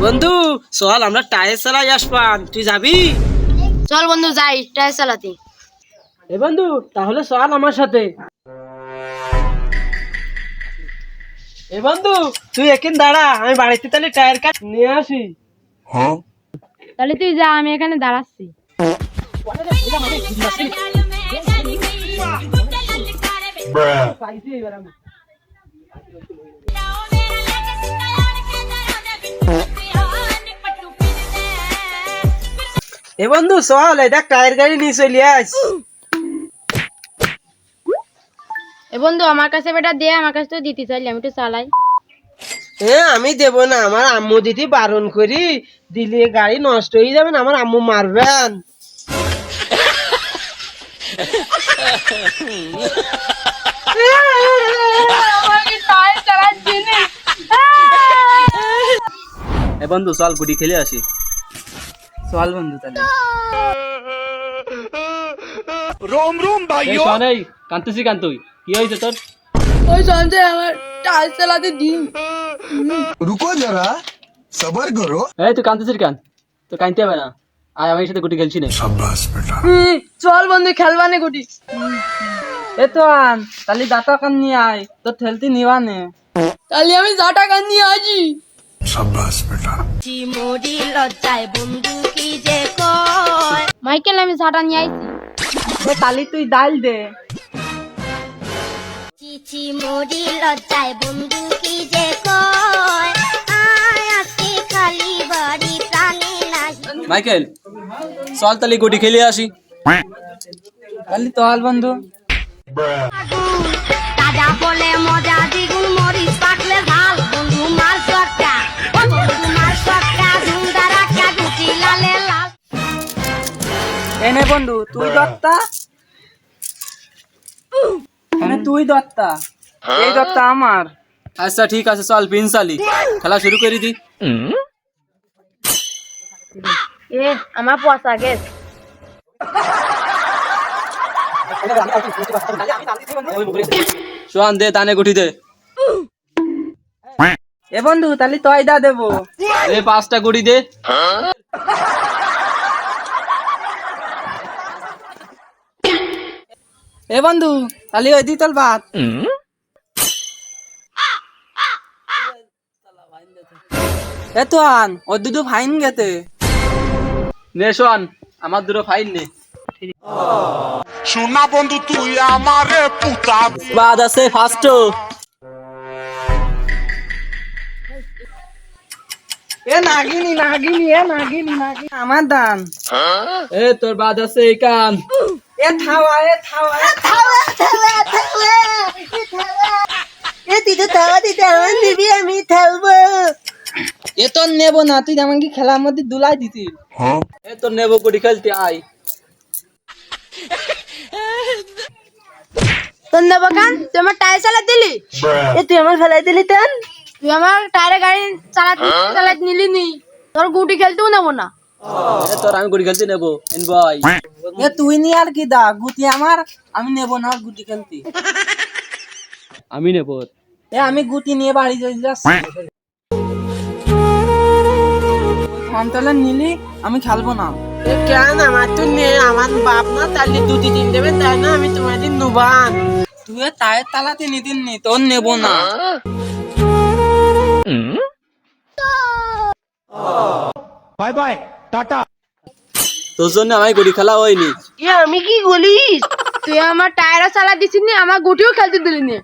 বন্ধু চল আমরা টায়ার চালাই আসবান, তুই যাবি? চল বন্ধু যাই টায়ার চালাতে। এ বন্ধু তাহলে চল আমার সাথে। এ বন্ধু তুই এখান দাঁড়া, আমি বাড়িতে তাহলে টায়ার কাট নিয়ে আসি। তাহলে তুই যা, আমি এখানে দাঁড়াচ্ছি। এ বন্ধু চল, এটা টায়ার গাড়ি নিয়ে চলে আস। এ বন্ধু আমার কাছে বেটা দে, আমার কাছে তো দিতে চাইলে আমি একটু চালাই। আমি দেব না, আমার আম্মু দিদি বারণ করি, দিলে গাড়ি নষ্ট হয়ে যাবে না, আমার আম্মু মারবেন। এ বন্ধু চল গুটি খেলে আসি। চল বন্ধু তাহলে। रोम रोम भाइयों। শোনাই কান্তুসি কান্তুই, কি হয়েছে তোর? ওই সঞ্জয় আমার টায়ার চালাতে দিন। रुको जरा सबर करो। এই তুই কান্তুসির কান, তো কানতে হবে না, আয় আমার সাথে গুটি খেলছি না। शाबाश बेटा। চল বন্ধু খেলবানে গুটি। এ তো আন তাহলে দাতা কান নিয়ে আয়, তো ঠেলতি নিবানে। তাহলে আমি জাটা কান নিয়ে আসি। शाबाश बेटा। মাইকেল আমি ঝাঁটা নিয়ে আইছি। তাহলে তুই ডাল দে। চিচি মোরি লজ্জায় বন্ধু কি যে কয় আয় আজকে খালি বাড়ি প্রাণে লাগি। মাইকেল চল তাহলে গুটি খেলে আসি। তাহলে চল বন্ধু। তাজা বলে মজা দ্বিগুণ মরিচ পাকলে ঝাল বন্ধু মার সটকা ও বন্ধু মার সটকা ঝুমদার একটা গুটি লালে লাল। এনে বন্ধু তুই দত্তা, তুই দত্তা, এই দত্তা আমার। আচ্ছা ঠিক আছে চল পিনসালি খেলা শুরু করে দি। এ আমার পয়সা গেছ। সোহান দে তানে গুটি দে। এ বন্ধু তাহলে তয় দা দেবো। এ 5টা গুটি দে। এ বন্ধু তাহলে ওই দিতল ভাত। এ তো আন ও দুটো ফাইন গেতে নে। শোন আমার দুটো ফাইন নে। सुना बंधु तू हमारे पुता। বাদ আছে ফার্স্ট। এ নাগিনি নাগিনি এ নাগিনি নাগিনি আমার দান। এ তোর বাদ আছে এই কান। এ থাওয়া এ থাওয়া এ থাওয়া থাওয়া থাওয়া এ তুই তো থাওয়া দিতে আমার দিবি, আমি থাকবো। এ তোর নেবো না, তুই আমাকে খেলার মধ্যে দুলাই দিতি। এ তোর নেবো গুটি খেলতে আয়। তোর নেবো কান, তুই আমার টায়ার চালা দিলি। এ তুই আমার ফেলাই দিলি তেন। তুই আমার টায়ারে গাড়ি চালাতে নিলি নি, তোর গুটি খেলতেও নেবো না। এ তোর আমি গুটি খেলতে নেবো এন ভাই। এ তুই নি আর কি দা গুটি আমার, আমি নেবো না গুটি খেলতে। আমি নেবো। এ আমি গুটি নিয়ে বাড়ি যাচ্ছি। সন্তান নিলি আমি খেলবো না। এ কেন আমার তো নে, আমার বাপ না তাহলে দুটি দিন দেবে, তাই না আমি তোমার দিন নুবান। তুই টায়ের তালাতে নিদিন নি, তোর নেবো না। Bye bye tata. তোর জন্য আমি গুটি খেলা হয়নি। এ আমি কি বলিস? তুই আমার টায়ারে চালা দিছিস নি, আমার গুটিও খেলতে দিলি নি।